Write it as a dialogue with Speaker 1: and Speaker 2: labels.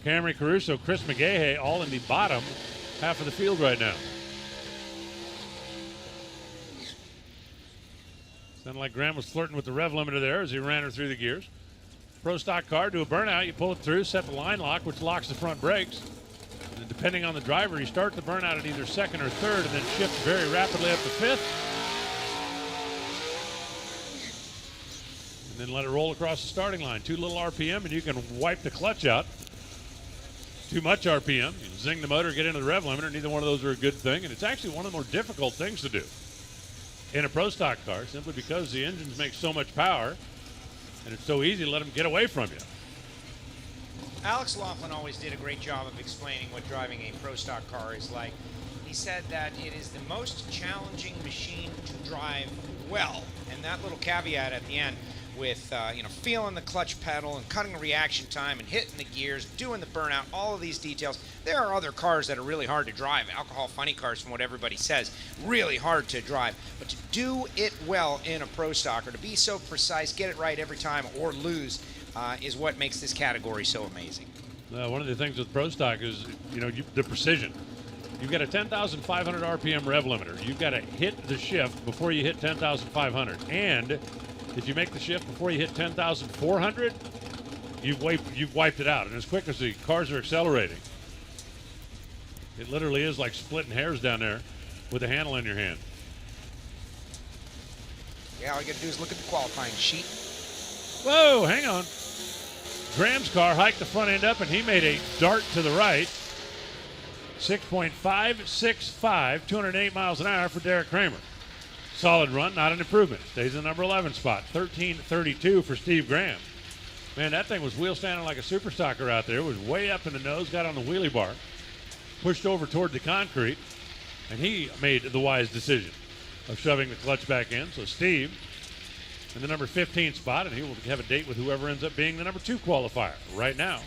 Speaker 1: Camry Caruso, Chris McGahey, all in the bottom half of the field right now. Sounded like Graham was flirting with the rev limiter there as he ran her through the gears. Pro stock car, do a burnout, you pull it through, set the line lock, which locks the front brakes. And depending on the driver, you start the burnout at either second or third and then shift very rapidly up to fifth. And then let it roll across the starting line. Too little RPM and you can wipe the clutch out. Too much RPM, you zing the motor, get into the rev limiter. Neither one of those are a good thing, and it's actually one of the more difficult things to do in a pro stock car, simply because the engines make so much power and it's so easy to let them get away from you.
Speaker 2: Alex Laughlin always did a great job of explaining what driving a pro stock car is like. He said that it is the most challenging machine to drive well, and that little caveat at the end with feeling the clutch pedal and cutting the reaction time and hitting the gears, doing the burnout, all of these details. There are other cars that are really hard to drive. Alcohol funny cars, from what everybody says, really hard to drive. But to do it well in a pro stock, or to be so precise, get it right every time or lose, is what makes this category so amazing.
Speaker 1: One of the things with pro stock is, the precision. You've got a 10,500 RPM rev limiter. You've got to hit the shift before you hit 10,500. And if you make the shift before you hit 10,400, you've wiped it out. And as quick as the cars are accelerating, it literally is like splitting hairs down there with a handle in your hand.
Speaker 2: Yeah, all you got to do is look at the qualifying sheet.
Speaker 1: Whoa, hang on. Graham's car hiked the front end up, and he made a dart to the right. 6.565, 208 miles an hour for Deric Kramer. Solid run, not an improvement. Stays in the number 11 spot. 13.32 for Steve Graham. Man, that thing was wheel standing like a super stocker out there. It was way up in the nose, got on the wheelie bar, pushed over toward the concrete, and he made the wise decision of shoving the clutch back in. So Steve in the number 15 spot, and he will have a date with whoever ends up being the number 2 qualifier right now.